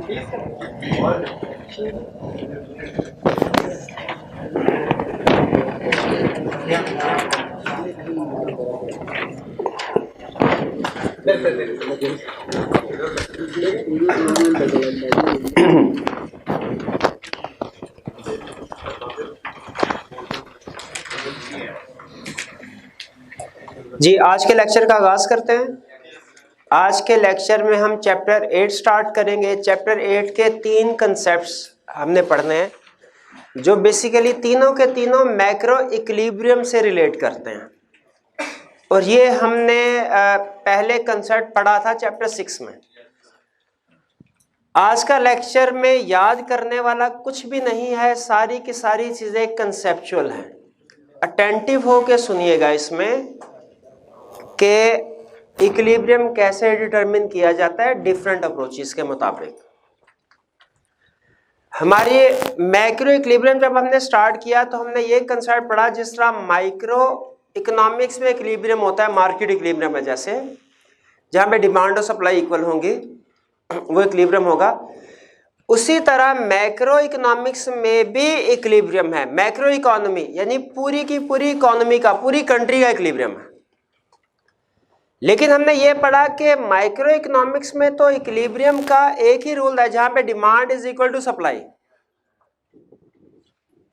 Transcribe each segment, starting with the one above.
जी, आज के लेक्चर का आगाज करते हैं। आज के लेक्चर में हम चैप्टर 8 स्टार्ट करेंगे। चैप्टर 8 के 3 कंसेप्ट्स हमने पढ़ने हैं जो बेसिकली तीनों के तीनों मैक्रो इक्विलिब्रियम से रिलेट करते हैं, और ये हमने पहले कंसेप्ट पढ़ा था चैप्टर 6 में। आज का लेक्चर में याद करने वाला कुछ भी नहीं है, सारी की सारी चीज़ें कंसेप्चुअल हैं। अटेंटिव होके सुनिएगा इसमें कि इक्विलिब्रियम कैसे डिटरमिन किया जाता है डिफरेंट अप्रोचेस के मुताबिक। हमारी मैक्रो इक्विलिब्रियम जब हमने स्टार्ट किया तो हमने ये कंसेप्ट पढ़ा, जिस तरह माइक्रो इकोनॉमिक्स में इक्विलिब्रियम होता है, मार्केट इक्विलिब्रियम है, जैसे जहाँ पे डिमांड और सप्लाई इक्वल होंगी वो इक्विलिब्रियम होगा। उसी तरह मैक्रो इकोनॉमिक्स में भी इक्विलिब्रियम है। मैक्रो इकोनॉमी यानी पूरी की पूरी इकोनॉमी का, पूरी कंट्री का इक्विलिब्रियम है। लेकिन हमने ये पढ़ा कि माइक्रो इकोनॉमिक्स में तो इक्विलिब्रियम का एक ही रूल है, जहां पे demand is equal to supply.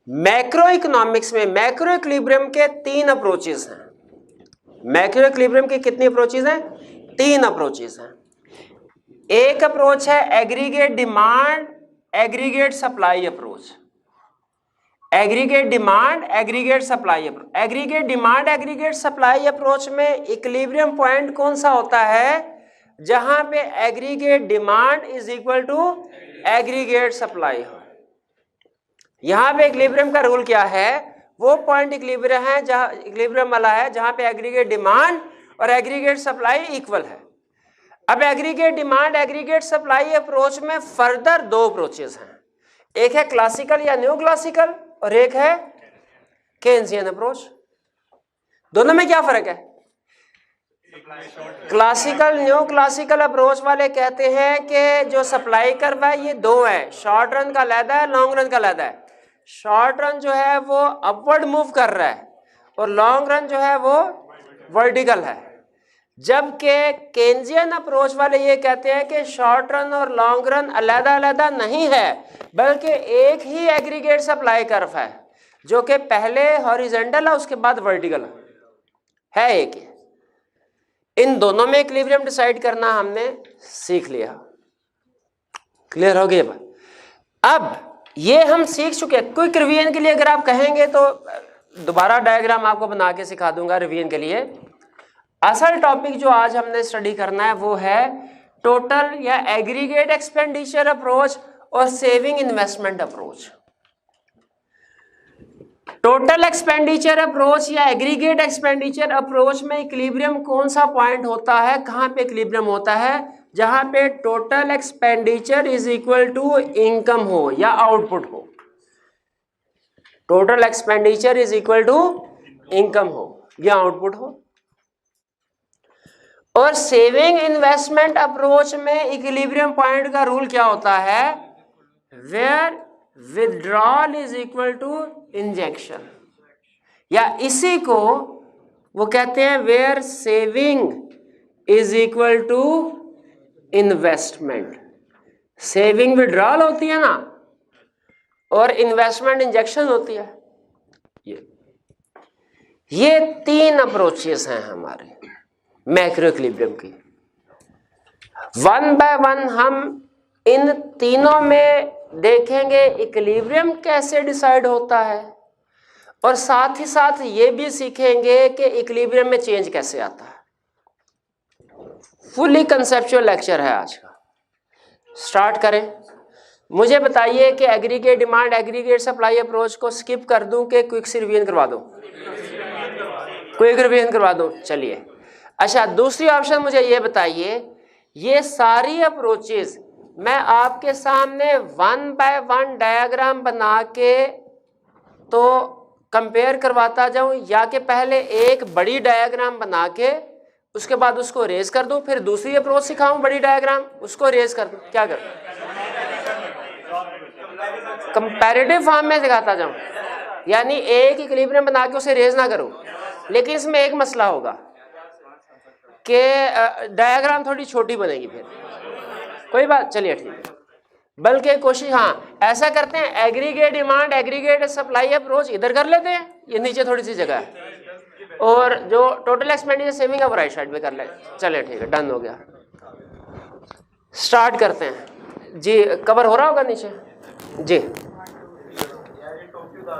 Macro economics में मैक्रो इक्विलिब्रियम के 3 अप्रोचेस हैं। मैक्रो इक्विलिब्रियम की कितनी अप्रोचेस हैं? 3 अप्रोचेस हैं। एक अप्रोच है aggregate demand aggregate supply approach. Aggregate demand aggregate supply approach. Aggregate demand aggregate supply approach में इक्विलिब्रियम पॉइंट कौन सा होता है? जहां पे aggregate demand is equal to aggregate supply हो। यहां पे इक्विलिब्रियम का रूल क्या है? वो पॉइंट इक्विलिब्रियम है जहां इक्विलिब्रियम वाला है जहां पे एग्रीगेट डिमांड और एग्रीगेट सप्लाई इक्वल है। अब aggregate demand aggregate supply approach में फर्दर 2 अप्रोचेस हैं। एक है क्लासिकल या न्यू क्लासिकल और एक है केन्जियन अप्रोच। दोनों में क्या फर्क है? क्लासिकल न्यू क्लासिकल अप्रोच वाले कहते हैं कि जो सप्लाई कर्व है ये 2 है, शॉर्ट रन का अलहदा है, लॉन्ग रन का अलहदा है। शॉर्ट रन जो है वो अपवर्ड मूव कर रहा है और लॉन्ग रन जो है वो वर्टिकल है। जबकि केन्जियन अप्रोच वाले ये कहते हैं कि शॉर्ट रन और लॉन्ग रन अलहदा अलहदा नहीं है, बल्कि एक ही एग्रीगेट सप्लाई कर्व है, जो कि पहले हॉरिजॉन्टल है उसके बाद वर्टिकल है। एक ही। इन दोनों में इक्विलिब्रियम डिसाइड करना हमने सीख लिया। क्लियर हो गया? अब ये हम सीख चुके हैं। क्विक रिवीजन के लिए अगर आप कहेंगे तो दोबारा डायग्राम आपको बना के सिखा दूंगा रिवीजन के लिए। असल टॉपिक जो आज हमने स्टडी करना है वो है टोटल या एग्रीगेट एक्सपेंडिचर अप्रोच और saving investment approach. Total expenditure approach या एग्रीगेट एक्सपेंडिचर अप्रोच में इक्विलिब्रियम कौन सा पॉइंट होता है? कहां पे इक्विलिब्रियम होता है? जहां पे total expenditure is equal to income हो या आउटपुट हो। Total expenditure is equal to income हो या आउटपुट हो। और सेविंग इन्वेस्टमेंट अप्रोच में इक्विलिब्रियम पॉइंट का रूल क्या होता है? Where withdrawal is equal to injection, या इसी को वो कहते हैं where saving is equal to investment. Saving withdrawal होती है ना, और इन्वेस्टमेंट इंजेक्शन होती है। ये 3 अप्रोचेस हैं हमारे मैक्रो इक्विलिब्रियम की। 1 बाय 1 हम इन तीनों में देखेंगे इक्विलिब्रियम कैसे डिसाइड होता है, और साथ ही साथ ये भी सीखेंगे कि इक्विलिब्रियम में चेंज कैसे आता है। फुली कंसेप्चुअल लेक्चर है आज का। स्टार्ट करें। मुझे बताइए कि aggregate demand aggregate supply approach को स्किप कर दूं कि क्विक से रिवीजन करवा दूं? क्विक रिवीजन करवा दूं। चलिए। अच्छा, दूसरी ऑप्शन मुझे ये बताइए, ये सारी अप्रोचेस मैं आपके सामने 1 बाय 1 डायग्राम बना के तो कंपेयर करवाता जाऊं, या कि पहले एक बड़ी डायग्राम बना के उसके बाद उसको रेज कर दूं, फिर दूसरी अप्रोच सिखाऊं बड़ी डायग्राम, उसको रेज कर दूं? क्या करूं? कंपैरेटिव फॉर्म में दिखाता जाऊं, यानी एक इक्विलिब्रियम बना के उसे रेज ना करूं। लेकिन इसमें एक मसला होगा कि डायग्राम थोड़ी छोटी बनेगी, फिर कोई बात, चलिए ठीक है। बल्कि कोशिश, हाँ ऐसा करते हैं, aggregate demand aggregate supply approach इधर कर लेते हैं, ये नीचे थोड़ी सी जगह है, और जो टोटल एक्सपेंडिचर सेविंग है वो राइट साइड पे कर ले। चलिए ठीक है, डन हो गया। स्टार्ट करते हैं जी, कवर हो रहा होगा नीचे जी।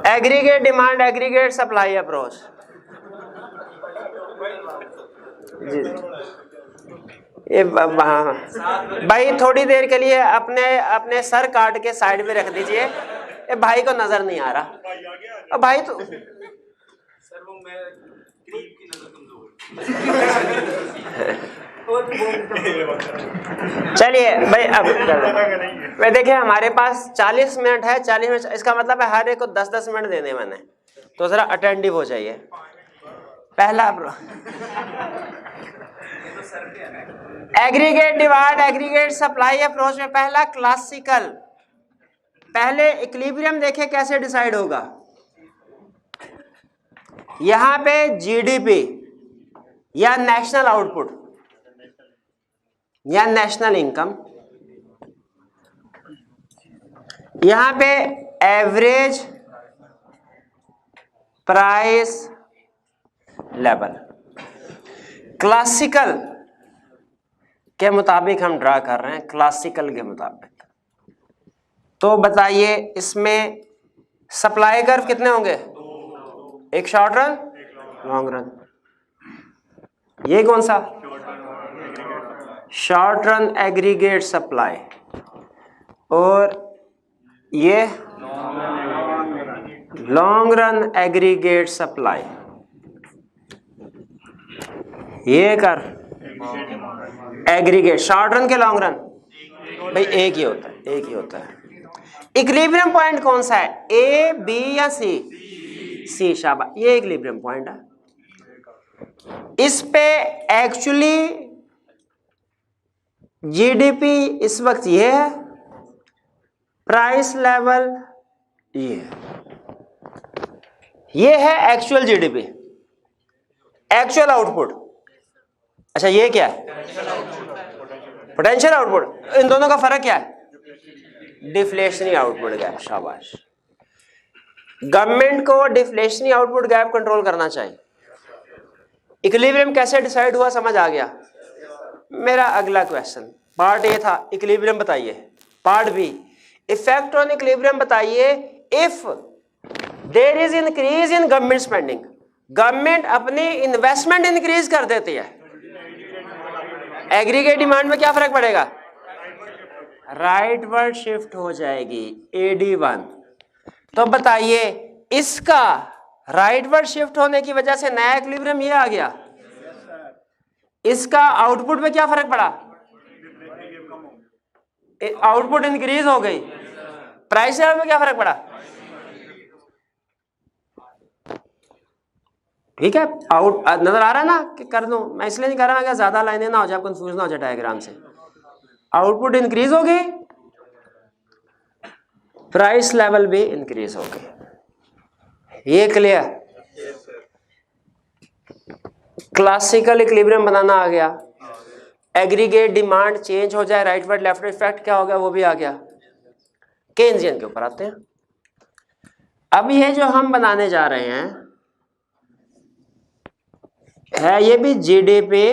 Aggregate demand aggregate supply approach जी। ये हाँ भाई, थोड़ी देर के लिए अपने सर काट के साइड में रख दीजिए, ये भाई को नजर नहीं आ रहा। अब भाई तो सर वो मैं की नजर कमजोर। चलिए भाई, अब वे देखिए हमारे पास 40 मिनट है, 40 मिनट, इसका मतलब है हर एक को 10-10 मिनट देने मैंने, तो जरा अटेंटिव हो जाइए। पहला aggregate demand aggregate supply approach में पहला क्लासिकल, पहले इक्विलिब्रियम देखे कैसे डिसाइड होगा। यहां पे जीडीपी या नेशनल आउटपुट या नेशनल इनकम, यहां पे एवरेज प्राइस लेवल क्लासिकल के मुताबिक हम ड्रा कर रहे हैं, क्लासिकल के मुताबिक। तो बताइए इसमें सप्लाई कर्व कितने होंगे, एक शॉर्ट रन लॉन्ग रन। ये कौन सा, शॉर्ट रन एग्रीगेट सप्लाई, और ये लॉन्ग रन एग्रीगेट सप्लाई। ये कर एग्रीगेट शॉर्ट रन के लॉन्ग रन, भाई एक ही होता है, एक ही होता है। इक्विलिब्रियम पॉइंट कौन सा है, ए बी या सी, सी, शाबाश, ये इक्विलिब्रियम पॉइंट है। इस पे एक्चुअली जीडीपी इस वक्त ये है, प्राइस लेवल ये है एक्चुअल जीडीपी, एक्चुअल आउटपुट। अच्छा ये क्या है, पोटेंशियल आउटपुट। इन दोनों का फर्क क्या है, डिफ्लेशनरी आउटपुट गैप, शाबाश। गवर्नमेंट को डिफ्लेशनरी आउटपुट गैप कंट्रोल करना चाहिए। इक्विलिब्रियम कैसे डिसाइड हुआ, समझ आ गया। मेरा अगला क्वेश्चन, पार्ट ए था इक्विलिब्रियम बताइए, part B effect on equilibrium बताइए if there is increase in government spending, government अपनी इन्वेस्टमेंट इंक्रीज कर देती है, एग्रीगेट डिमांड में क्या फर्क पड़ेगा, राइटवर्ड शिफ्ट हो जाएगी, AD1। तो बताइए इसका राइटवर्ड शिफ्ट होने की वजह से नया इक्विलिब्रियम ये आ गया, इसका आउटपुट में क्या फर्क पड़ा, आउटपुट इंक्रीज हो गई, प्राइस लेवल में क्या फर्क पड़ा, ठीक है। आउट नजर आ रहा है ना कि कर दूं, मैं इसलिए नहीं कर रहा कि ज्यादा लाइनें ना हो जाए, कंफ्यूज ना हो जाए डायग्राम से। आउटपुट इंक्रीज हो गई, प्राइस लेवल भी इंक्रीज हो गई, ये क्लियर। क्लासिकल इक्विलिब्रियम बनाना आ गया, एग्रीगेट डिमांड चेंज हो जाए, राइटवर्ड लेफ्टवर्ड इफेक्ट क्या हो गया वो भी आ गया। केन्जियन के ऊपर आते हैं। अब ये जो हम बनाने जा रहे हैं है ये भी जीडीपी,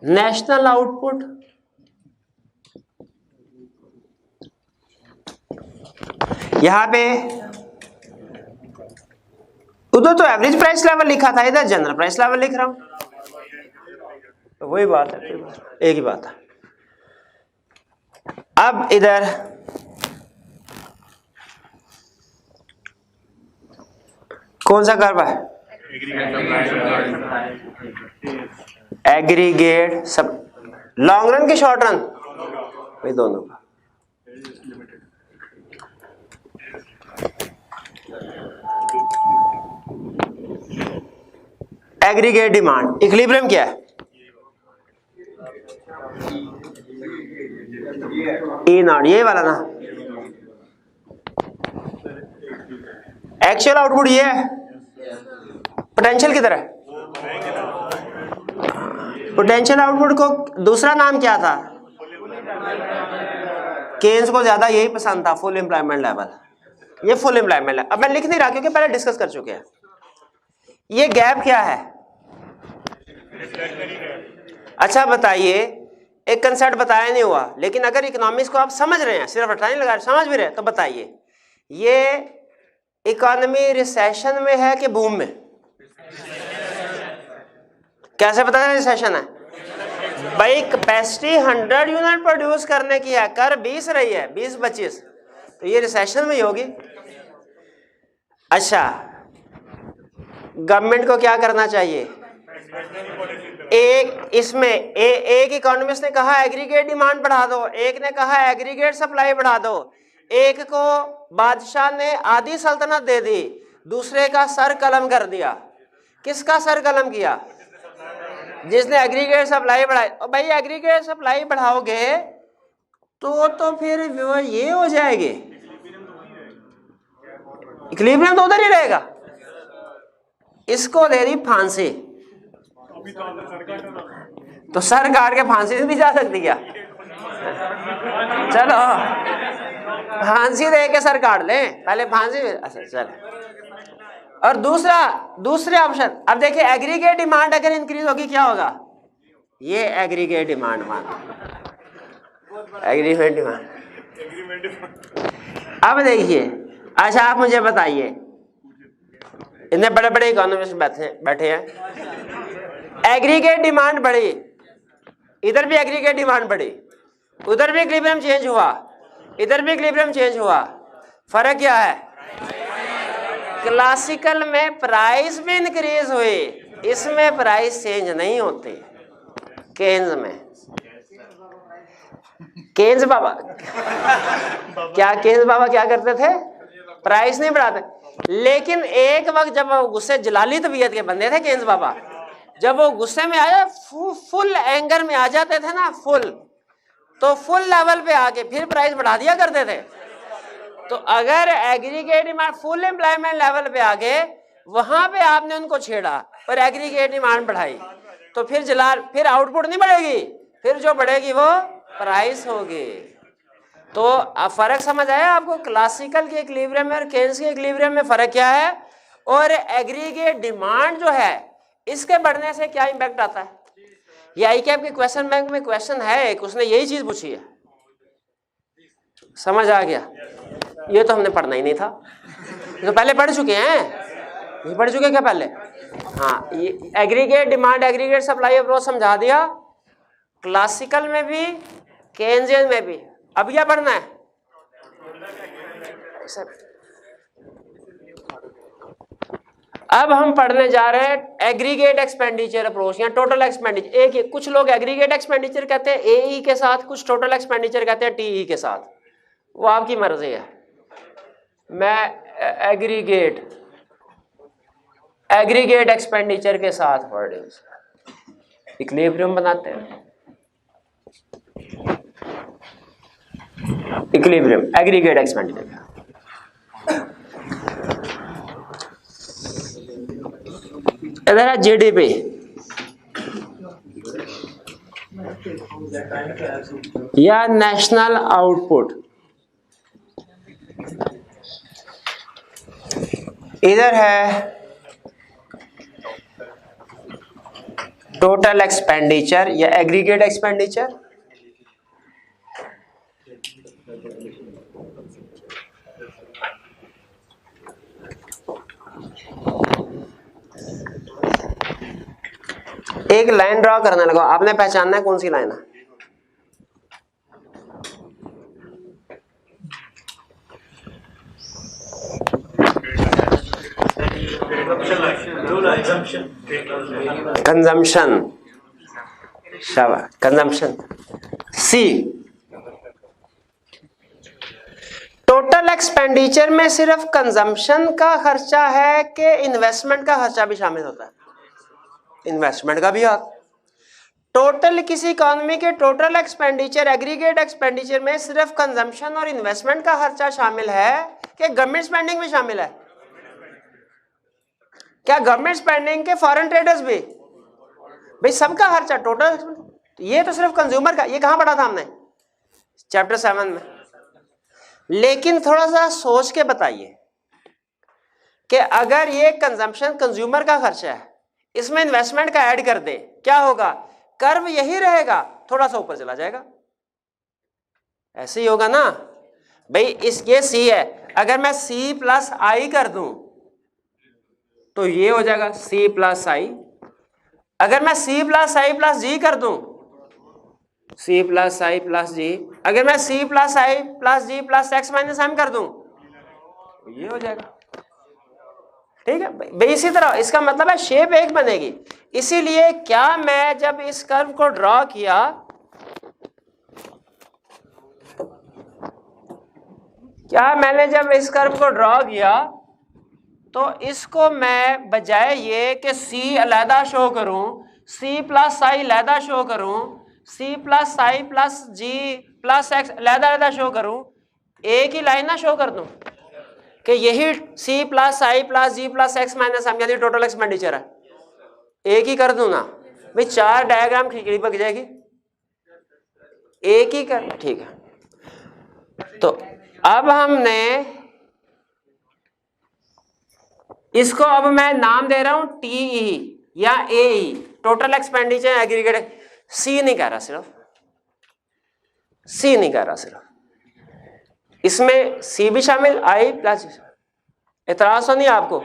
नेशनल आउटपुट, यहां पे उधर तो एवरेज प्राइस लेवल लिखा था, इधर जनरल प्राइस लेवल लिख रहा हूं, तो वही बात है, एक ही बात है। अब इधर कौन सा कर्व है, एग्रीगेट सब, लॉन्ग रन के शॉर्ट रन, वही दोनों का। एग्रीगेट डिमांड इक्विलिब्रियम क्या है, E0, ये वाला ना, एक्चुअल आउटपुट ये है, पोटेंशियल किधर है? पोटेंशियल आउटपुट को दूसरा नाम क्या था? केन्स को ज्यादा यही पसंद था, फुल एम्प्लॉयमेंट लेवल। ये फुल एम्प्लॉयमेंट लेवल, अब मैं लिख नहीं रहा क्योंकि पहले डिस्कस कर चुके हैं। ये गैप क्या है? अच्छा बताइए, एक कंसेप्ट बताया नहीं हुआ, लेकिन अगर इकोनॉमिक्स को आप समझ रहे हैं, सिर्फ रटा नहीं लगा, समझ भी रहे हैं, तो बताइए ये इकोनॉमी रिसेशन में है कि बूम में? कैसे पता है रिसेशन है? भाई कैपेसिटी 100 यूनिट प्रोड्यूस करने की है, कर 20 रही है, 20-25, तो ये रिसेशन में ही होगी। अच्छा, गवर्नमेंट को क्या करना चाहिए? एक इसमें एक इकोनॉमिस्ट ने कहा एग्रीगेट डिमांड बढ़ा दो, एक ने कहा एग्रीगेट सप्लाई बढ़ा दो, एक को बादशाह ने आधी सल्तनत दे दी, दूसरे का सर कलम कर दिया। किसका सर कलम किया? जिसने एग्रीगेट सप्लाई बढ़ाई। और भाई एग्रीगेट सप्लाई बढ़ाओगे तो फिर ये हो जाएगी, इक्विलिब्रियम तो उधर ही रहेगा। इसको दे दी फांसी, तो सर काट के फांसी से भी जा सकती क्या? चलो फांसी दे के सर काट ले, पहले फांसी। अच्छा चलो, और दूसरे ऑप्शन, अब देखिए एग्रीगेट डिमांड अगर इंक्रीज होगी क्या होगा? ये एग्रीगेट डिमांड एग्रीगेट डिमांड। अब देखिए, अच्छा आप मुझे बताइए, इतने बड़े बड़े इकोनॉमिस्ट बैठे हैं, एग्रीगेट डिमांड बढ़ी, इधर भी एग्रीगेट डिमांड बढ़ी, उधर भी इक्विलिब्रियम चेंज हुआ, इधर भी इक्विलिब्रियम चेंज हुआ, फर्क क्या है? क्लासिकल में प्राइस भी इंक्रीज हुई, इसमें प्राइस चेंज नहीं होती। केन्स में, केन्स बाबा क्या करते थे? प्राइस नहीं बढ़ाते। लेकिन एक वक्त जब वो गुस्से, जलाली तबीयत के बंदे थे केन्स बाबा, जब वो गुस्से में आया, फुल एंगर में आ जाते थे ना, तो फुल लेवल पे आके फिर प्राइस बढ़ा दिया करते थे। तो अगर aggregate demand full employment level पे आ गए, वहां पे आपने उनको छेड़ा और एग्रीगेट डिमांड बढ़ाई, तो फिर आउटपुट नहीं बढ़ेगी, फिर जो बढ़ेगी वो प्राइस होगी। तो अब फर्क समझ आया आपको? क्लासिकल के इक्विलिब्रियम में और केन्स के इक्विलिब्रियम में फर्क क्या है? और एग्रीगेट डिमांड जो है, इसके बढ़ने से क्या इंपैक्ट आता है? ये आईकैप के क्वेश्चन बैंक में क्वेश्चन है एक, उसने यही चीज पूछी है। समझ आ गया? ये तो हमने पढ़ना ही नहीं था, तो पहले पढ़ चुके हैं, ये पढ़ चुके क्या पहले? हाँ, ये aggregate demand aggregate supply approach समझा दिया, क्लासिकल में भी केन्जियन में भी। अब क्या पढ़ना है? अब हम पढ़ने जा रहे हैं एग्रीगेट एक्सपेंडिचर अप्रोच या टोटल एक्सपेंडिचर। एक कुछ लोग एग्रीगेट एक्सपेंडिचर कहते हैं एई के साथ, कुछ टोटल एक्सपेंडिचर कहते हैं टीई के साथ, वो आपकी मर्जी है। मैं एग्रीगेट एक्सपेंडिचर के साथ प्रोड्यूस इक्विलिब्रियम बनाते हैं। इक्विलिब्रियम एग्रीगेट एक्सपेंडिचर, इधर है जीडीपी, या नेशनल आउटपुट, इधर है टोटल एक्सपेंडिचर या एग्रीगेट एक्सपेंडिचर। एक लाइन ड्रॉ करने लगा, आपने पहचानना है कौन सी लाइन है। कंजम्पशन, शाबाश, कंजम्पशन। सी, टोटल एक्सपेंडिचर में सिर्फ कंजम्पशन का खर्चा है कि इन्वेस्टमेंट का खर्चा भी शामिल होता है? इन्वेस्टमेंट का भी आता। टोटल किसी इकोनॉमी के टोटल एक्सपेंडिचर एग्रीगेट एक्सपेंडिचर में सिर्फ कंजम्पशन और इन्वेस्टमेंट का खर्चा शामिल है कि गवर्नमेंट स्पेंडिंग भी शामिल है? क्या गवर्नमेंट स्पेंडिंग के फॉरेन ट्रेडर्स भी? भाई सबका खर्चा टोटल, ये तो सिर्फ कंज्यूमर का। ये कहां पढ़ा था हमने? चैप्टर 7 में। लेकिन थोड़ा सा सोच के बताइए कि अगर ये कंजम्पशन कंज्यूमर का खर्चा है, इसमें इन्वेस्टमेंट का ऐड कर दे, क्या होगा? कर्व यही रहेगा, थोड़ा सा ऊपर चला जाएगा। ऐसे ही होगा ना भाई। इस ये सी है, अगर मैं सी प्लस आई कर दूं तो ये हो जाएगा सी प्लस आई। अगर मैं सी प्लस आई प्लस जी कर दूं, सी प्लस आई प्लस जी, अगर मैं सी प्लस आई प्लस जी प्लस एक्स माइनस एम कर दूं, ये हो जाएगा। ठीक है भाई, इसी तरह इसका मतलब है शेप एक बनेगी। इसीलिए क्या मैं जब इस कर्व को ड्रॉ किया, क्या मैंने जब इस कर्व को ड्रॉ किया तो इसको मैं बजाय ये कि सी अलहदा शो करूं, सी प्लस आई अलहदा शो करूं, सी प्लस आई प्लस जी प्लस एक्स अलहदा अलहदा शो करूं, एक ही लाइन ना शो कर दूं कि यही सी प्लस आई प्लस जी प्लस एक्स माइनस एम यानी टोटल एक्सपेंडिचर है, एक ही कर दूं ना भाई। 4 डायग्राम खिचड़ी पक जाएगी, एक ही कर। ठीक है, तो अब हमने इसको, अब मैं नाम दे रहा हूं टीई या एई, टोटल एक्सपेंडिचर एग्रीगेट। सी नहीं कह रहा, सिर्फ सी नहीं कह रहा, सिर्फ इसमें सी भी शामिल, आई प्लस। इतराज तो नहीं आपको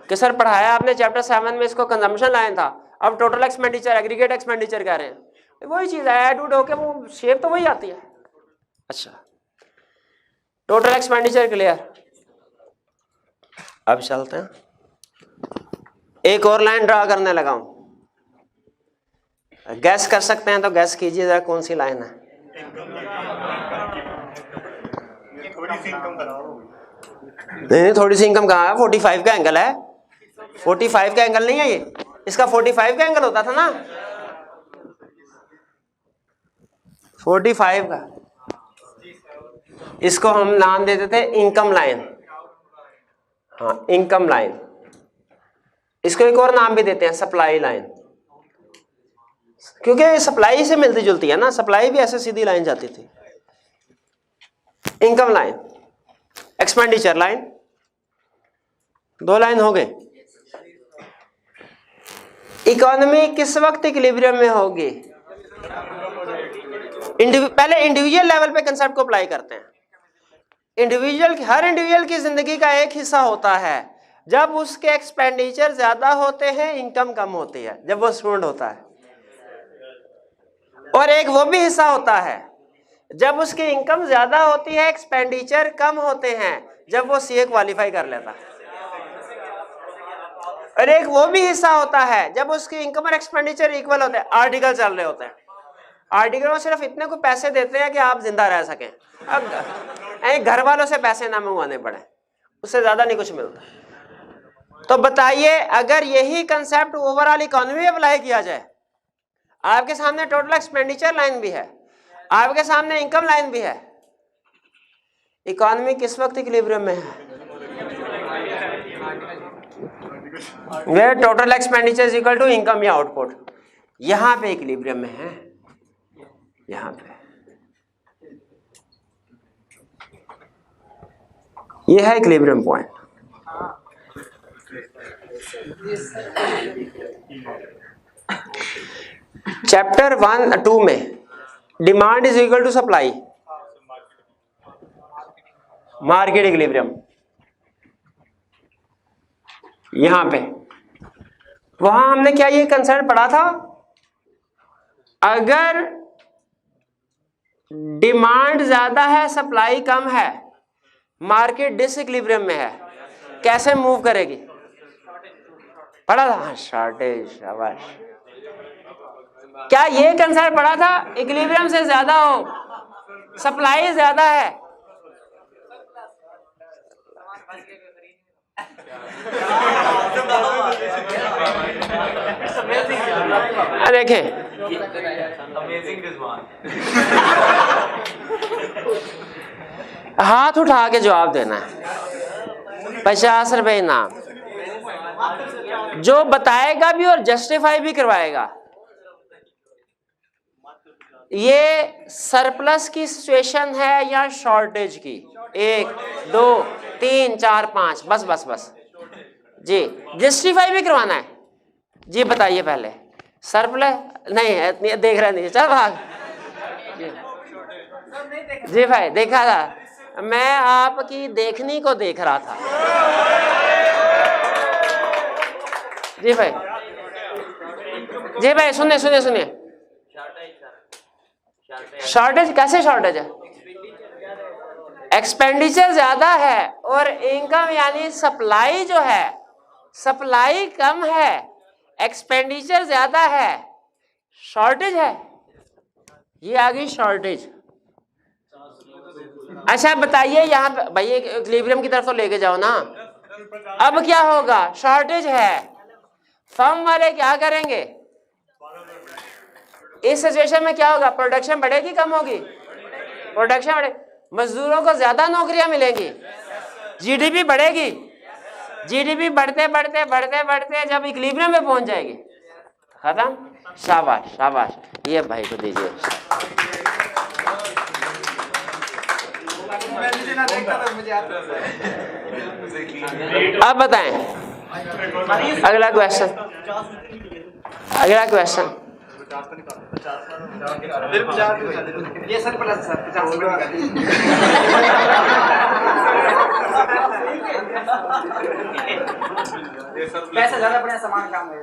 कि सर पढ़ाया आपने चैप्टर 7 में इसको कंजम्पशन लाइन था, अब टोटल एक्सपेंडिचर एग्रीगेट एक्सपेंडिचर कह रहे हैं। वही चीज है, ऐड उड होके वो शेप तो वही आती है। अच्छा, टोटल एक्सपेंडिचर क्लियर। अब चलते हैं, एक और लाइन ड्रा करने लगा हूं। गैस कर सकते हैं तो गैस कीजिए जरा कौन सी लाइन है। नहीं, थोड़ी सी इनकम कहाँ है? 45 का एंगल है। 45 का एंगल नहीं है ये, इसका 45 का एंगल होता था ना, 45 का। इसको हम नाम देते थे इनकम लाइन। हाँ, इनकम लाइन। इसको एक और नाम भी देते हैं सप्लाई लाइन, क्योंकि सप्लाई से मिलती जुलती है ना, सप्लाई भी ऐसे सीधी लाइन जाती थी। Income line, expenditure line, 2 line हो गए। इकोनॉमी किस वक्त इक्विलिब्रियम में होगी? पहले इंडिविजुअल लेवल पे कंसेप्ट को अप्लाई करते हैं। हर इंडिविजुअल की जिंदगी का एक हिस्सा होता है जब उसके एक्सपेंडिचर ज्यादा होते हैं, इनकम कम होती है जब वो स्टूडेंट होता है, और एक वो भी हिस्सा होता है जब उसकी इनकम ज्यादा होती है, एक्सपेंडिचर कम होते हैं जब वो सीए क्वालिफाई कर लेता है, और एक वो भी हिस्सा होता है जब उसकी इनकम और एक्सपेंडिचर इक्वल होते हैं, आर्टिकल चल रहे होते हैं। आर्टिकल में सिर्फ इतने को पैसे देते हैं कि आप जिंदा रह सकें, अब घर वालों से पैसे ना मंगवाने पड़े, उससे ज्यादा नहीं कुछ मिलता। तो बताइए, अगर यही कंसेप्ट ओवरऑल इकोनॉमी में अप्लाई किया जाए, आपके सामने टोटल एक्सपेंडिचर लाइन भी है, आपके सामने इनकम लाइन भी है, इकोनॉमी किस वक्त इक्विलिब्रियम में है? Where total expenditure is equal to income या आउटपुट, यहां पे इक्विलिब्रियम में है। यहां पे ये है इक्विलिब्रियम पॉइंट। चैप्टर 1-2 में demand is equal to supply, market equilibrium, यहां पे वहां हमने क्या ये कंसेप्ट पढ़ा था? अगर डिमांड ज्यादा है, सप्लाई कम है, मार्केट डिसइक्विलिब्रियम में है, कैसे मूव करेगी? पढ़ा था, शॉर्टेज। शाबाश। क्या ये कंसेप्ट पढ़ा था? इक्विलिब्रियम से ज्यादा हो, सप्लाई ज्यादा है, देखें हाथ उठा के जवाब देना है, 50 रुपए इनाम। जो बताएगा भी और जस्टिफाई भी करवाएगा। ये सरप्लस की सिचुएशन है या शॉर्टेज की? 1 2 3 4 5 बस बस बस जी। जस्टिफाई भी करवाना है जी। बताइए पहले सरप्लस नहीं है, देख रहा नहीं, चल भाग जी भाई। देखा था मैं, आपकी देखनी को देख रहा था जी भाई। जी भाई सुनिए सुनिए सुनिए, शॉर्टेज कैसे शॉर्टेज है? एक्सपेंडिचर ज्यादा है और इनकम यानी सप्लाई जो है, सप्लाई कम है, एक्सपेंडिचर ज्यादा है, शॉर्टेज है। ये आ गई शॉर्टेज। अच्छा बताइए यहाँ पे भाई, इक्विलिब्रियम की तरफ तो लेके जाओ ना। अब क्या होगा? शॉर्टेज है, फर्म वाले क्या करेंगे इस सिचुएशन में? क्या होगा? प्रोडक्शन बढ़ेगी कम होगी? प्रोडक्शन बढ़े, मजदूरों को ज्यादा नौकरियां मिलेंगी, जीडीपी बढ़ेगी। जीडीपी बढ़ते बढ़ते बढ़ते बढ़ते जब इक्विलिब्रियम में पहुंच जाएगी, खत्म। शाबाश शाबाश, ये भाई को दीजिए। अब बताएं अगला क्वेश्चन, अगला क्वेश्चन। ये सर प्लस सर 50 पैसा ज्यादा पड़े, सामान कम है।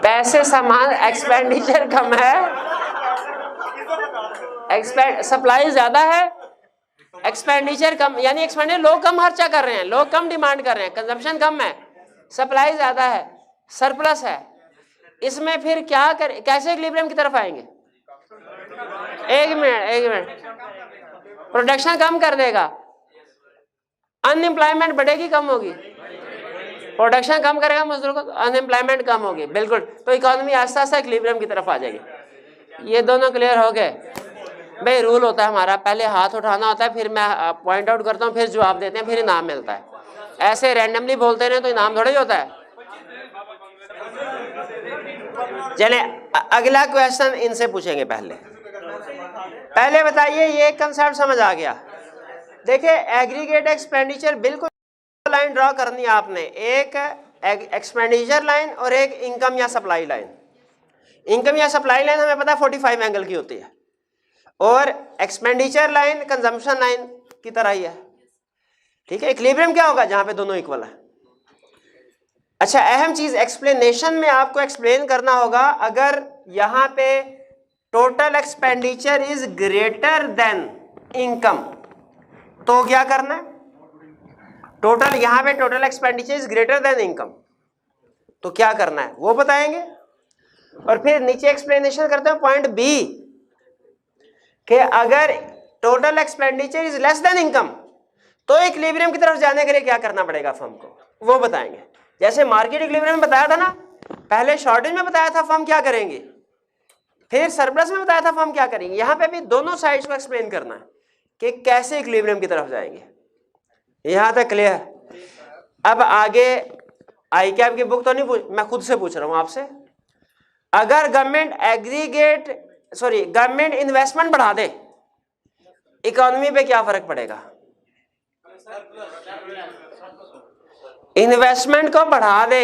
पैसे सामान, एक्सपेंडिचर कम है, सप्लाई ज्यादा है, एक्सपेंडिचर कम, यानी एक्सपेंडिचर लोग कम खर्चा कर रहे हैं, लोग कम डिमांड कर रहे हैं, कंजम्पशन कम है, सप्लाई ज्यादा है, सरप्लस है। इसमें फिर क्या कर, कैसे इक्विलिब्रियम की तरफ आएंगे? एक मिनट, प्रोडक्शन कम कर देगा, अनएम्प्लॉयमेंट बढ़ेगी कम होगी? प्रोडक्शन कम करेगा मजदूरों को, अनएम्प्लॉयमेंट कम होगी, बिल्कुल। तो इकोनॉमी आस्ता आस्ता इक्विलिब्रियम की तरफ आ जाएगी। ये दोनों क्लियर हो गए भाई। रूल होता है हमारा, पहले हाथ उठाना होता है, फिर मैं पॉइंट आउट करता हूँ, फिर जवाब देते हैं, फिर इनाम मिलता है। ऐसे रैंडमली बोलते रहे तो इनाम थोड़ा ही होता है। चले अगला क्वेश्चन इनसे पूछेंगे। पहले बताइए ये कंसेप्ट समझ आ गया? देखिए एग्रीगेट एक्सपेंडिचर, बिल्कुल लाइन ड्रॉ करनी है आपने, एक एक्सपेंडिचर लाइन और एक इनकम या सप्लाई लाइन। इनकम या सप्लाई लाइन हमें पता है 45 एंगल की होती है, और एक्सपेंडिचर लाइन कंजम्पशन लाइन की तरह ही है, ठीक है। इक्विलिब्रियम क्या होगा? जहां पे दोनों इक्वल है। अच्छा अहम चीज एक्सप्लेनेशन में आपको एक्सप्लेन करना होगा, अगर यहां पे total expenditure is greater than income तो क्या करना है? टोटल, यहां पे total expenditure is greater than income तो क्या करना है वो बताएंगे। और फिर नीचे एक्सप्लेनेशन करते हैं पॉइंट बी कि अगर total expenditure is less then income तो इक्विलिब्रियम की तरफ जाने के लिए क्या करना पड़ेगा फर्म को, वो बताएंगे। जैसे मार्केट इक्विलिब्रियम में बताया था ना, पहले शॉर्टेज में बताया था फर्म क्या करेंगे, फिर सरप्लस में बताया था फर्म क्या करेंगे। यहां पे भी दोनों साइड्स को एक्सप्लेन करना है कि कैसे इक्विलिब्रियम की तरफ जाएंगे। यहां तक क्लियर? अब आगे आई कैप की बुक तो नहीं मैं खुद से पूछ रहा हूं आपसे। अगर गवर्नमेंट इन्वेस्टमेंट बढ़ा दे इकोनॉमी पे क्या फर्क पड़ेगा? इन्वेस्टमेंट को बढ़ा दे,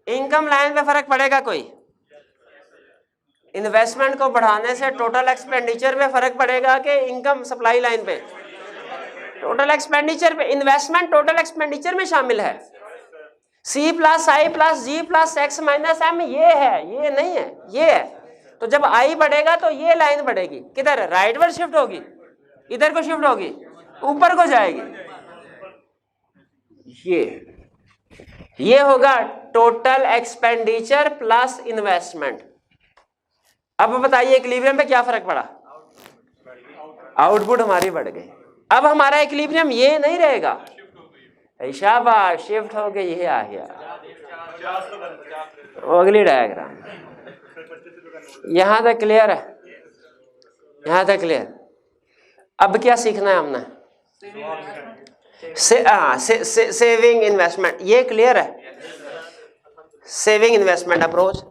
इनकम लाइन पे फर्क पड़ेगा कोई? इन्वेस्टमेंट को बढ़ाने से टोटल एक्सपेंडिचर पे फर्क पड़ेगा कि इनकम सप्लाई लाइन पे? टोटल एक्सपेंडिचर पे। इन्वेस्टमेंट टोटल एक्सपेंडिचर में शामिल है। C plus I plus G plus X minus M ये है, ये नहीं है, ये है। तो जब I बढ़ेगा तो ये लाइन बढ़ेगी, किधर? राइट वर्ड शिफ्ट होगी, इधर को शिफ्ट होगी, ऊपर को जाएगी। ये होगा टोटल एक्सपेंडिचर प्लस इन्वेस्टमेंट। अब बताइए इक्विलिब्रियम पे क्या फर्क पड़ा? आउटपुट हमारी बढ़ गई। अब हमारा इक्विलिब्रियम ये नहीं रहेगा, शाबाश शिफ्ट हो गई, ये आ गया। अगली डायग्राम, यहां तक क्लियर है? यहां तक क्लियर? अब क्या सीखना है हमने? सेविंग इन्वेस्टमेंट, ये क्लियर है? Saving investment approach.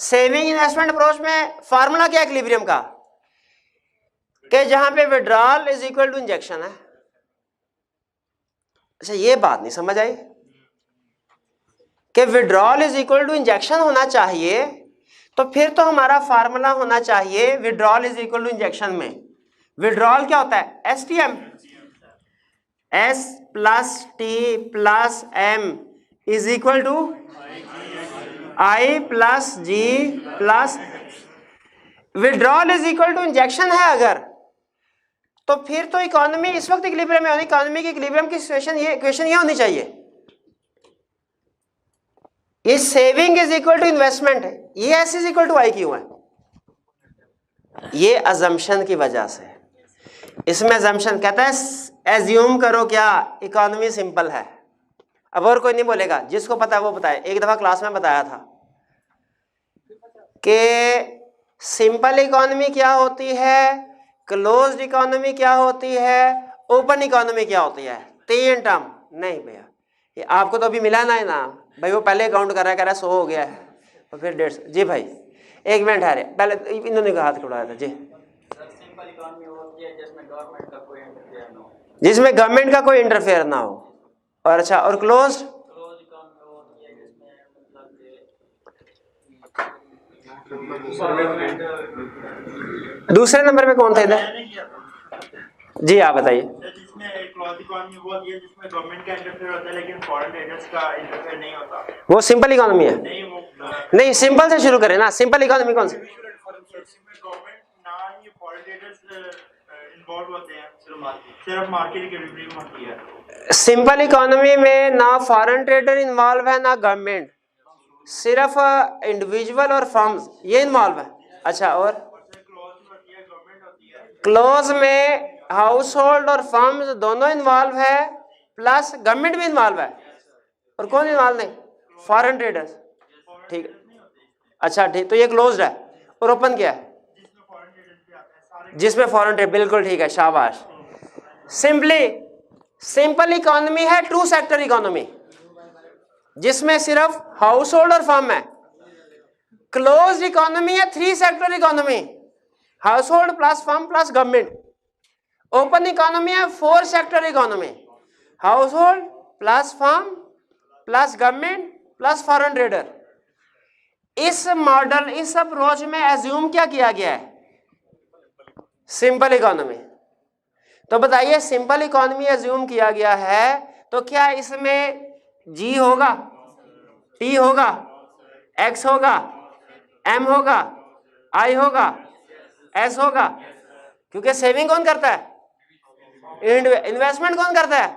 Saving investment approach में फार्मूला क्या है इक्विलिब्रियम का, कि जहां पे withdrawal is equal to injection है। अच्छा ये बात नहीं समझ आई कि withdrawal is equal to injection होना चाहिए, तो फिर तो हमारा फार्मूला होना चाहिए withdrawal is equal to injection में विड्रॉल क्या होता है, STM, S plus T plus M is equal to I plus G plus, withdrawal is equal to injection है अगर, तो फिर तो इकोनॉमी इस वक्त इक्विलिब्रियम में होनी, इकोनॉमी की इक्विलिब्रियम की इक्वेशन ये होनी चाहिए, ये saving is equal to investment है, ये S is equal to I क्यों है, ये अजम्पशन की वजह से। इसमें अजम्पशन कहता है एज्यूम करो क्या इकोनॉमी सिंपल है। अब और कोई नहीं बोलेगा, जिसको पता है वो बताए। एक दफा क्लास में बताया था कि सिंपल इकोनॉमी क्या होती है, क्लोज्ड इकोनॉमी क्या होती है, ओपन इकोनॉमी क्या होती है, 3 टर्म। नहीं भैया ये आपको तो अभी मिला ना है ना भाई, वो पहले काउंट कर रहा है, 100 हो गया है और फिर 150। जी भाई 1 मिनट है, पहले इन्होंने हाथ उठाया था जी। जिसमें गवर्नमेंट का कोई इंटरफेयर ना हो, और अच्छा और क्लोज्ड दूसरे नंबर पे कौन था इधर? जी आप बताइए। वो सिंपल इकोनॉमी है? नहीं सिंपल से शुरू करें ना, सिंपल इकोनॉमी कौन सी? सिंपल इकोनॉमी में ना फॉरेन ट्रेडर इन्वॉल्व है ना गवर्नमेंट, सिर्फ इंडिविजुअल और फर्म्स ये इन्वॉल्व है। अच्छा और क्लोज में हाउस होल्ड और फर्म्स दोनों इन्वॉल्व है, प्लस गवर्नमेंट भी इन्वॉल्व है, और कौन इन्वॉल्व नहीं? Foreign traders. ठीक है अच्छा ठीक, तो ये क्लोज्ड है। और ओपन क्या है? जिसमें फॉरेन ट्रेड, बिल्कुल ठीक है शाबाश। सिंपल इकोनॉमी है 2 सेक्टर इकोनॉमी जिसमें सिर्फ हाउस होल्ड और फर्म है। क्लोज्ड इकोनॉमी है 3 sector economy, house hold plus firm plus government. Open economy है 4 sector economy, house hold plus firm plus government plus foreign trader. इस मॉडल इस approach में एज्यूम क्या किया गया है? Simple economy. तो बताइए सिंपल इकोनॉमी एज्यूम किया गया है, तो क्या इसमें G होगा, T होगा, X होगा, M होगा, I होगा, S होगा? क्योंकि सेविंग कौन करता है? इन्वेस्टमेंट कौन करता है?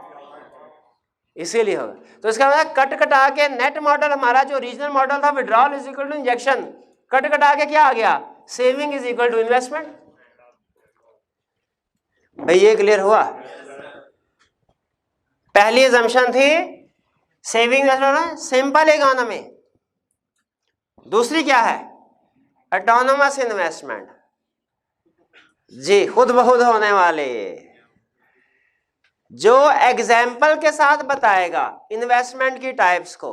इसीलिए होगा। तो इसका मतलब कट कटा के नेट मॉडल हमारा जो रीजनल मॉडल था withdrawal is equal to injection, cut कटा के क्या आ गया? Saving is equal to investment. भाई ये क्लियर हुआ? पहली असम्पशन थी सेविंग सिंपल इकोनॉमी, दूसरी क्या है? Autonomous investment. जी खुद ब खुद होने वाले, जो एग्जाम्पल के साथ बताएगा इन्वेस्टमेंट की टाइप्स को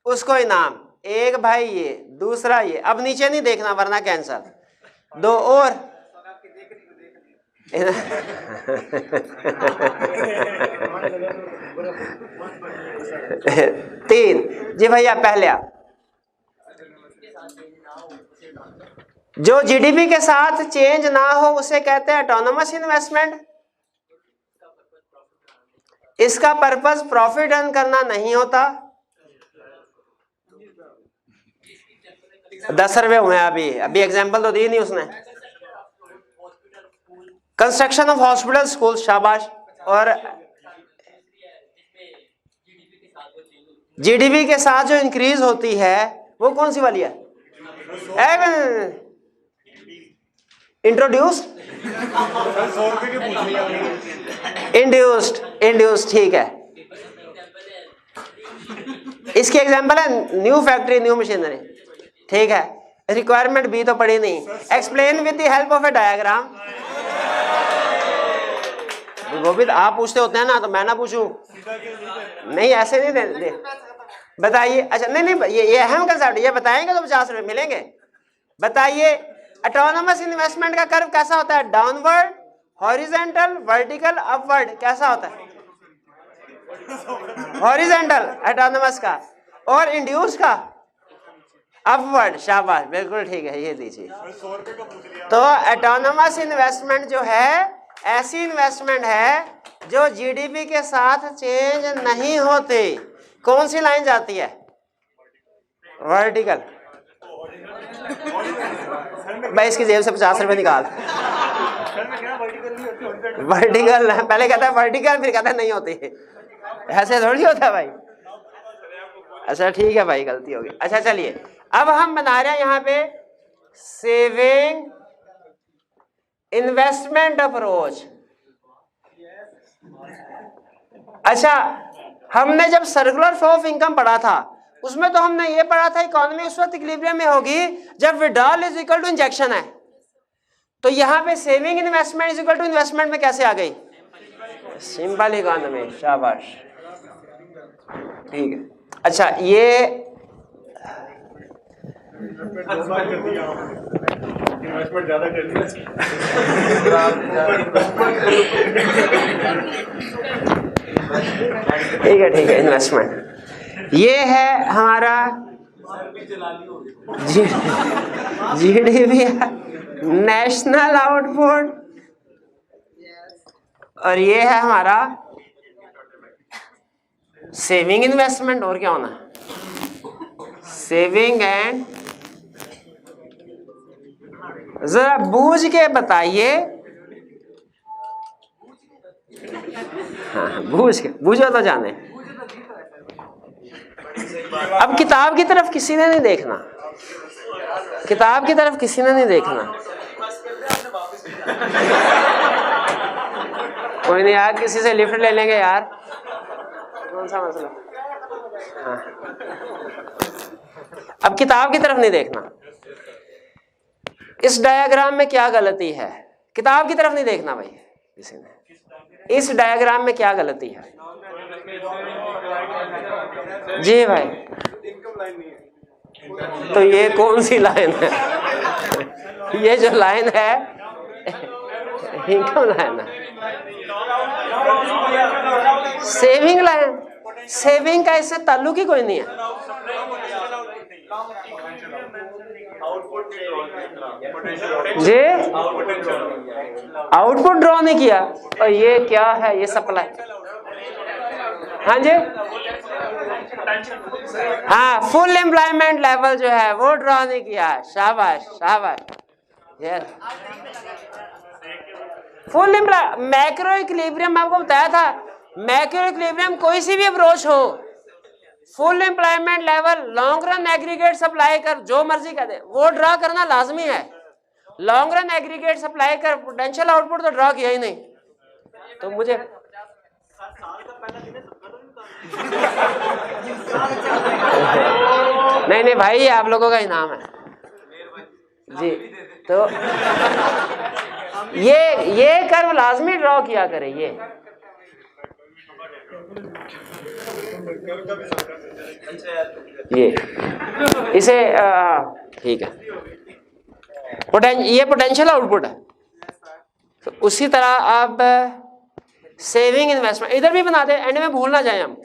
उसको इनाम। एक भाई ये, दूसरा ये, अब नीचे नहीं देखना वरना कैंसर। 2 और 3। जी भैया पहले आप, जो जीडीपी के साथ चेंज ना हो उसे कहते हैं ऑटोनोमस इन्वेस्टमेंट। इसका पर्पस प्रॉफिट अर्न करना नहीं होता। 10 रुपए हुए अभी एग्जांपल तो दी नहीं उसने। कंस्ट्रक्शन ऑफ हॉस्पिटल स्कूल, शाबाश। और जीडीपी के साथ जो इंक्रीज होती है वो कौन सी वाली है? इंट्रोड्यूस्ड, इंड्यूस्ड, ठीक है। इसकी एग्जांपल है न्यू फैक्ट्री, न्यू मशीनरी, ठीक है। रिक्वायरमेंट भी तो पड़ी नहीं। Explain with the help of A diagram. Govind आप पूछते होते हैं ना, तो मैं ना पूछूं? नहीं ऐसे नहीं दे। बताइए। अच्छा नहीं नहीं, ये अहम कंसेप्ट, ये बताएंगे तो 50 रुपए मिलेंगे। बताइए ऑटोनोमस इन्वेस्टमेंट का कर्व कैसा होता है? डाउनवर्ड, हॉरिजॉन्टल, वर्टिकल, अपवर्ड, कैसा होता है? हॉरिजॉन्टल ऑटोनोमस का, और इंड्यूस का अपवर्ड। शाबाश, बिल्कुल ठीक है, ये दीजिए। तो ऑटोनोमस इन्वेस्टमेंट जो है ऐसी इन्वेस्टमेंट है जो जीडीपी के साथ चेंज नहीं होती। कौन सी लाइन जाती है? वर्टिकल। भाई इसकी जेब से 50 रुपए निकाल। वर्टिकल पहले कहता है वर्टिकल, फिर कहता है नहीं होती, ऐसे थोड़ी होता है भाई। अच्छा ठीक है भाई, गलती होगी। अच्छा चलिए, अब हम बना रहे हैं यहाँ पे सेविंग इन्वेस्टमेंट अप्रोच। अच्छा, हमने जब सर्कुलर फ्लो ऑफ इनकम पढ़ा था उसमें तो हमने ये पढ़ा था इकोनॉमी उस वक्त इक्विलिब्रियम में होगी जब withdrawal is equal to injection है। तो यहाँ पे saving investment is equal to investment में कैसे आ गई? Simple economy. शाबाश, ठीक है। अच्छा ये इन्वेस्टमेंट ज्यादा कर दिया। ठीक है, इन्वेस्टमेंट ये है हमारा जीडीपी, नेशनल आउटपुट, और ये है हमारा सेविंग इन्वेस्टमेंट। और क्या होना है? सेविंग एंड, जरा बूझ के बताइए। हाँ, बूझो तो जाने। अब किताब की तरफ किसी ने नहीं देखना, किताब की तरफ किसी ने नहीं देखना। कोई नहीं यार, किसी से लिफ्ट ले लेंगे यार, कौन सा मसला। हाँ, अब किताब की तरफ नहीं देखना। इस डायग्राम में क्या गलती है? किताब की तरफ नहीं देखना भाई किसी ने। इस डायग्राम में क्या गलती है? जी भाई, तो ये कौन सी लाइन है? ये जो लाइन है इनकम लाइन है, सेविंग लाइन। सेविंग का इससे ताल्लुक ही कोई नहीं है। जी, आउटपुट ड्रॉ नहीं किया। और ये क्या है? ये सप्लाई। हाँ जी, हाँ, फुल एम्प्लॉयमेंट लेवल जो है वो ड्रॉ नहीं किया। शाबाश शाबाश। फुल मैक्रो इक्विलिब्रियम आपको बताया था। मैक्रो इक्विलिब्रियम कोई सी भी अप्रोच हो, full employment level, long run aggregate supply कर, जो मर्जी कर दे, वो ड्रॉ करना लाजमी है। लॉन्ग रन एग्रीगेट सप्लाई कर, पोटेंशियल आउटपुट तो ड्रॉ किया ही नहीं। तो मुझे नहीं भाई, आप लोगों का इनाम है जी। तो ये कर्व लाजमी ड्रॉ किया करे। ये इसे ठीक है, ये पोटेंशियल आउटपुट है। तो उसी तरह आप सेविंग इन्वेस्टमेंट इधर भी बना दे, एंड में भूल ना जाए, हम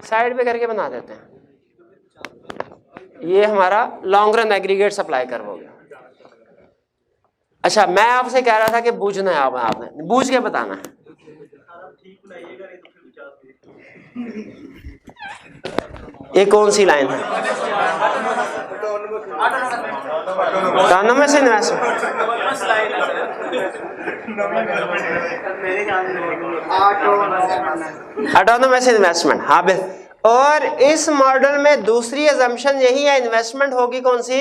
साइड पे करके बना देते हैं। ये हमारा long run aggregate supply curve हो गया। अच्छा, मैं आपसे कह रहा था कि बूझना है, आपने बूझ के बताना है। ये कौन सी लाइन है? Autonomous investment. ऑटोनोमस इन्वेस्टमेंट, हाँ बिल्कुल। और इस मॉडल में दूसरी अजम्पशन यही है, इन्वेस्टमेंट होगी कौन सी?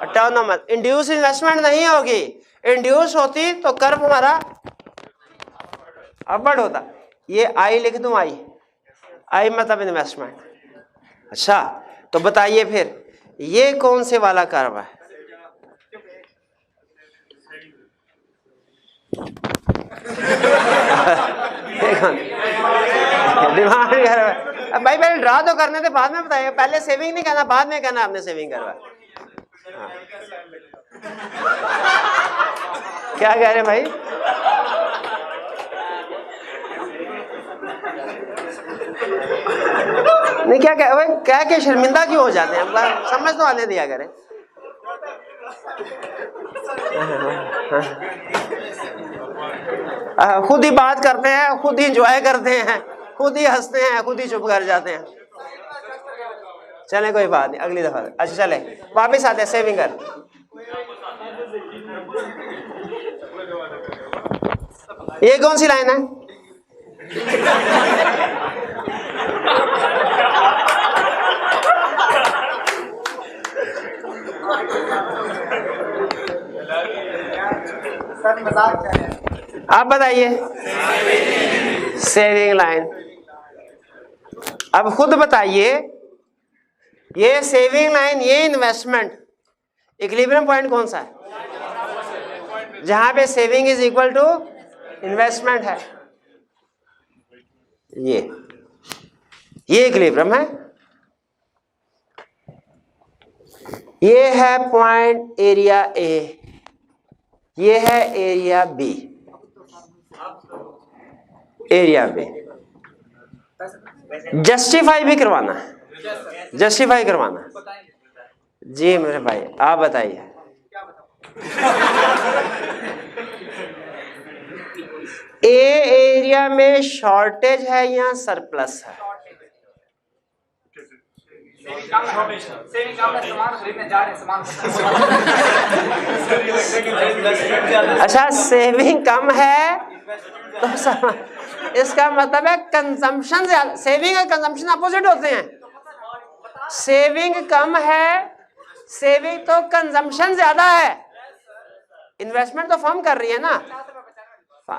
ऑटोनोमस। इंड्यूस इन्वेस्टमेंट नहीं होगी। इंड्यूस होती तो कर्व हमारा अपवर्ड होता। ये आई लिख दूं, आई मतलब इन्वेस्टमेंट। अच्छा, तो बताइए फिर ये कौन से वाला कर्व है? डिमांड कर्व है। भाई पहले ड्रा तो करने थे, बाद में बताइए, पहले सेविंग नहीं कहना, बाद में कहना आपने सेविंग करवा। हाँ। क्या कह रहे हैं भाई? नहीं क्या कह के शर्मिंदा क्यों हो जाते हैं? समझ तो आने दिया करें। खुद ही बात करते हैं, खुद ही एंजॉय करते हैं, खुद ही हंसते हैं, खुद ही चुप कर जाते हैं। चले कोई बात नहीं, अगली दफा। अच्छा चले वापस आते हैं, सेविंग कर। ये कौन सी लाइन है? आप बताइए। Saving line. अब खुद बताइए, ये सेविंग लाइन, ये इन्वेस्टमेंट, इक्विलिब्रियम पॉइंट कौन सा है? जहां पे saving is equal to investment है। ये इक्विलिब्रियम है। ये है पॉइंट एरिया ए, ये है area B. Area B justify भी करवाना है, जस्टिफाई करवाना। जी मेरे भाई आप बताइए। ए एरिया में शॉर्टेज है या सरप्लस है? अच्छा सेविंग कम है तो इसका मतलब है कंजम्पशन ज्यादा। सेविंग और कंजम्पशन अपोजिट होते हैं। सेविंग कम है, सेविंग तो कंजम्पशन ज्यादा है। इन्वेस्टमेंट तो फर्म कर रही है ना। तो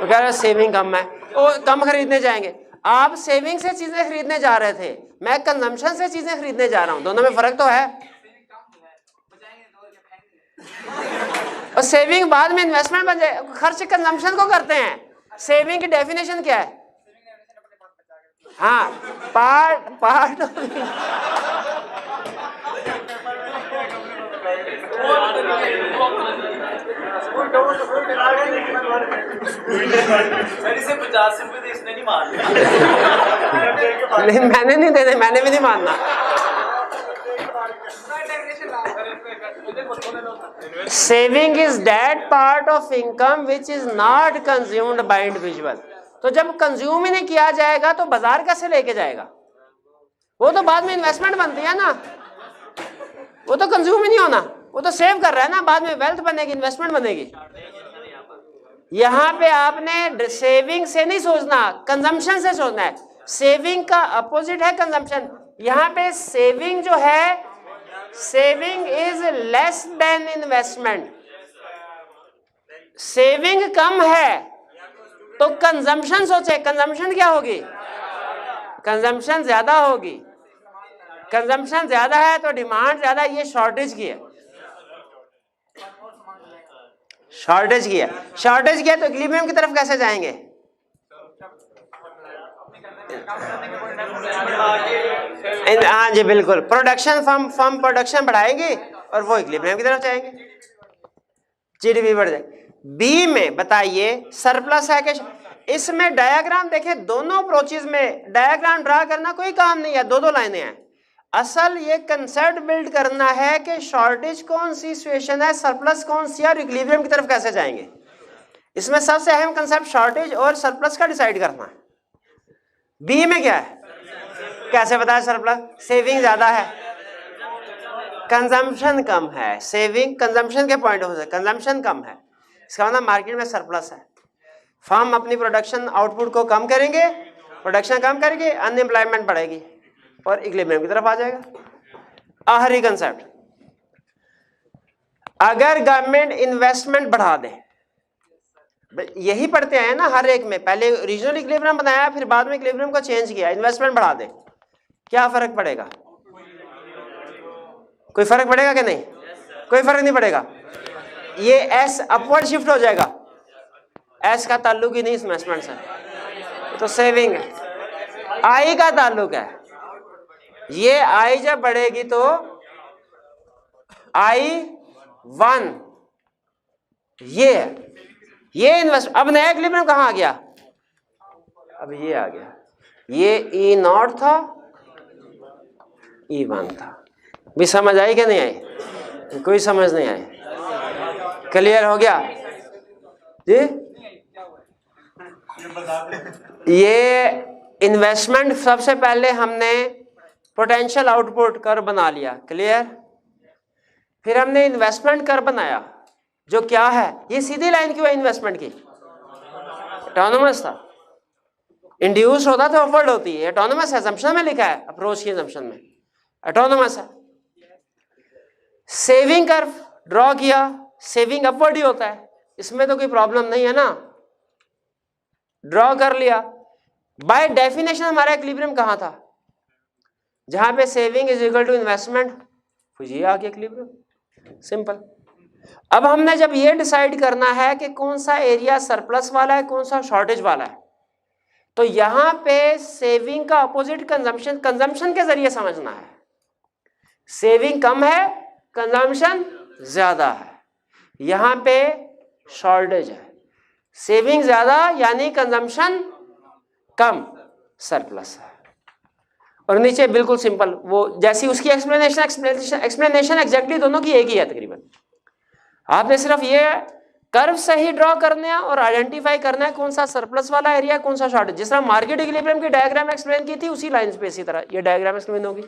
कह रहे सेविंग कम है, वो कम खरीदने जाएंगे। आप सेविंग से चीजें खरीदने जा रहे थे, मैं कंजम्पशन से चीजें खरीदने जा रहा हूं, दोनों में फर्क तो है। और सेविंग बाद में इन्वेस्टमेंट बन जाए, खर्च कंजम्पशन को करते हैं। सेविंग की डेफिनेशन क्या है? हाँ पार्ट नहीं मैंने नहीं देने, मैंने भी नहीं मानना। Saving is that part of income which is not consumed by individual. तो जब कंज्यूम ही नहीं किया जाएगा तो बाजार कैसे लेके जाएगा? वो तो बाद में इन्वेस्टमेंट बनती है ना, वो तो कंज्यूम ही नहीं होना, वो तो सेव कर रहा है ना, बाद में वेल्थ बनेगी, इन्वेस्टमेंट बनेगी। यहाँ पे आपने सेविंग से नहीं सोचना, कंजम्पशन से सोचना है। सेविंग का अपोजिट है कंजम्पशन। यहाँ पे सेविंग जो है, saving is less than investment. Saving कम है तो कंजम्पशन सोचे, कंजम्पशन क्या होगी? कंजम्पशन ज्यादा होगी। कंजम्पशन ज्यादा है तो डिमांड ज्यादा, ये शॉर्टेज की है। शॉर्टेज की है, शॉर्टेज की है तो इक्विलिब्रियम की तरफ कैसे जाएंगे? हाँ जी बिल्कुल, प्रोडक्शन फर्म प्रोडक्शन बढ़ाएंगे और वो इक्विलिब्रियम की तरफ जाएंगे, जीडीपी बढ़ जाए। बी में बताइए सरप्लस है कि इसमें डायग्राम देखें, दोनों अप्रोचेज में डायग्राम ड्रा करना कोई काम नहीं है, दो दो लाइनें हैं। असल ये कंसेप्ट बिल्ड करना है कि शॉर्टेज कौन सी सिचुएशन है, सरप्लस कौन सी है और इक्विलिब्रियम की तरफ कैसे जाएंगे। इसमें सबसे अहम कंसेप्ट शॉर्टेज और सरप्लस का डिसाइड करना है। बी में क्या है, कैसे बताया सरप्लस? सेविंग ज्यादा है, कंजम्पशन कम है। सेविंग कंजम्पशन के पॉइंट ऑफ व्यू से कंजम्पशन कम है, इसका मतलब मार्केट में सरप्लस है। फर्म अपनी प्रोडक्शन आउटपुट को कम करेंगे, प्रोडक्शन कम करेंगे, अनएम्प्लॉयमेंट बढ़ेगी और इक्विलिब्रियम की तरफ आ जाएगा। आखिरी कंसेप्ट, अगर गवर्नमेंट इन्वेस्टमेंट बढ़ा दे, यही पढ़ते आए ना हर एक में, पहले रीजनल इक्विलिब्रियम बनाया, फिर बाद में इक्विलिब्रियम को चेंज किया, इन्वेस्टमेंट बढ़ा दे, क्या फर्क पड़ेगा? कोई फर्क पड़ेगा कि नहीं? कोई फर्क नहीं पड़ेगा। ये एस अपवर्ड शिफ्ट हो जाएगा, एस का ताल्लुक ही नहीं इन्वेस्टमेंट से, तो सेविंग है। आई का ताल्लुक है, ये आई जब बढ़ेगी तो I1 ये इन्वेस्ट। अब नया इक्विलिब्रियम कहाँ आ गया, अब ये आ गया, ये E0 था, E1 था। भी समझ आई कि नहीं आई, कोई समझ नहीं आई, क्लियर हो गया जी। ये इन्वेस्टमेंट सबसे पहले हमने पोटेंशियल आउटपुट कर्व बना लिया, क्लियर। फिर हमने इन्वेस्टमेंट कर्व बनाया जो क्या है, ये सीधी लाइन क्यों है इन्वेस्टमेंट की, ऑटोनोमस था, इंड्यूस होता तो अपवर्ड होती है, ऑटोनोमस है, असम्पशन में लिखा है, अप्रोच की असम्पशन में ऑटोनोमस है। सेविंग कर्व ड्रॉ किया, सेविंग अपवर्ड ही होता है, इसमें तो कोई प्रॉब्लम नहीं है ना, ड्रॉ कर लिया। बाय डेफिनेशन हमारा इक्विलिब्रियम कहां था, जहां पे saving is equal to investment, ये आ गया इक्विलिब्रियम, सिंपल। अब हमने जब ये डिसाइड करना है कि कौन सा एरिया सरप्लस वाला है, कौन सा शॉर्टेज वाला है, तो यहां पे सेविंग का अपोजिट कंजम्पशन, कंजम्पशन के जरिए समझना है। सेविंग कम है, कंजम्पशन ज्यादा है, यहां पे शॉर्टेज है, सेविंग ज्यादा यानी कंजम्पशन कम, सरप्लस है। और नीचे बिल्कुल सिंपल वो जैसी उसकी एक्सप्लेनेशन एग्जैक्टली दोनों की एक ही है तकरीबन। आपने सिर्फ ये कर्व से ही ड्रॉ करना है और आइडेंटिफाई करना है कौन सा सरप्लस वाला एरिया, कौन सा शॉर्टेज। जिस तरह मार्केट इक्विलिब्रियम की डायग्राम एक्सप्लेन की थी उसी लाइन पे इसी तरह ये डायग्राम एक्सप्लेन होगी।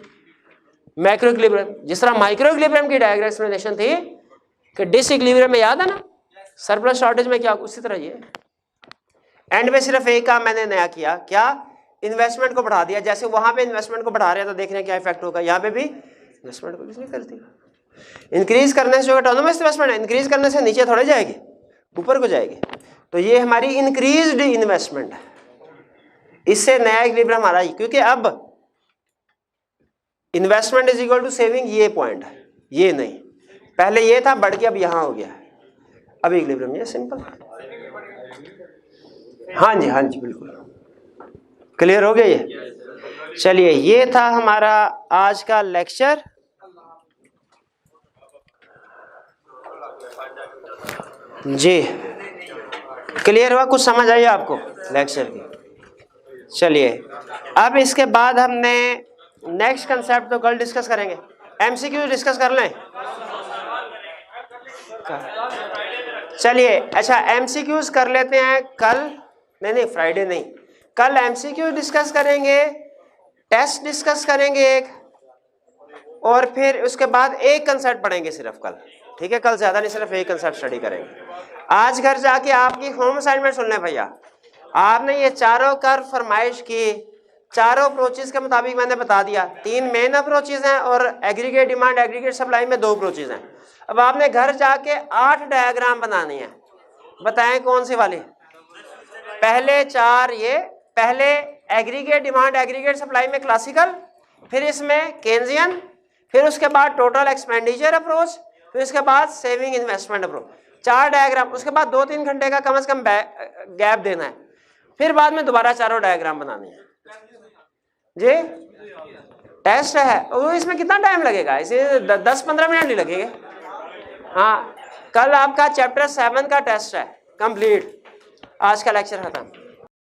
मैक्रो इक्विलिब्रियम, जिस तरह माइक्रो इक्विलिब्रियम की डायग्राम एक्सप्लेनेशन थी कि डिस इक्विलिब्रियम में याद है ना, सरप्लस शॉर्टेज में क्या, उसी तरह ये एंड में सिर्फ एक काम मैंने नया किया, क्या, इन्वेस्टमेंट को बढ़ा दिया। जैसे वहां पे इन्वेस्टमेंट को बढ़ा रहे हैं तो देख रहे हैं क्या इफेक्ट होगा, यहाँ पे भी इन्वेस्टमेंट को किसने कर दिया, इंक्रीज करने से जो ऑटोनोमस इन्वेस्टमेंट है, इंक्रीज करने से नीचे थोड़े जाएगी, ऊपर को जाएगी, तो ये हमारी इंक्रीज्ड इन्वेस्टमेंट है। इससे नया इक्विलिब्रियम हमारा ही, क्योंकि अब investment is equal to saving, ये पॉइंट है, ये नहीं, पहले ये था बढ़ के अब यहां हो गया, अब इक्विलिब्रियम ये सिंपल। हाँ जी, हाँ जी, बिल्कुल क्लियर हो गया ये। चलिए, ये था हमारा आज का लेक्चर। जी क्लियर हुआ, कुछ समझ आई आपको लेक्चर की। चलिए, अब इसके बाद हमने नेक्स्ट कंसेप्ट तो कल डिस्कस करेंगे, एमसीक्यू डिस्कस कर लें। चलिए, अच्छा एमसीक्यूज कर लेते हैं कल, नहीं फ्राइडे नहीं, कल एमसीक्यू डिस्कस करेंगे, टेस्ट डिस्कस करेंगे एक, और फिर उसके बाद एक कंसेप्ट पढ़ेंगे सिर्फ कल, ठीक है। कल ज्यादा नहीं, सिर्फ एक कंसेप्ट स्टडी करेंगे। आज घर जाके आपकी होम असाइनमेंट सुन लें भैया, आपने ये चारों कर्व फरमाइश की, चारों अप्रोचेस के मुताबिक मैंने बता दिया, 3 मेन अप्रोचेस हैं और एग्रीगेट डिमांड एग्रीगेट सप्लाई में 2 अप्रोचेस हैं। अब आपने घर जाके 8 डायग्राम बनानी है, बताएं कौन सी वाली, पहले 4 ये, पहले एग्रीगेट डिमांड एग्रीगेट सप्लाई में क्लासिकल, फिर इसमें केन्जियन, फिर उसके बाद टोटल एक्सपेंडिचर अप्रोच, फिर उसके बाद सेविंग इन्वेस्टमेंट अप्रोच, 4 डायग्राम। उसके बाद 2-3 घंटे का कम से कम गैप देना है, फिर बाद में दोबारा चारों डायग्राम बनानी है जी। टेस्ट है वो, इसमें कितना टाइम लगेगा, इसे 10-15 मिनट नहीं लगेंगे। हाँ, कल आपका चैप्टर 7 का टेस्ट है कंप्लीट। आज का लेक्चर खत्म।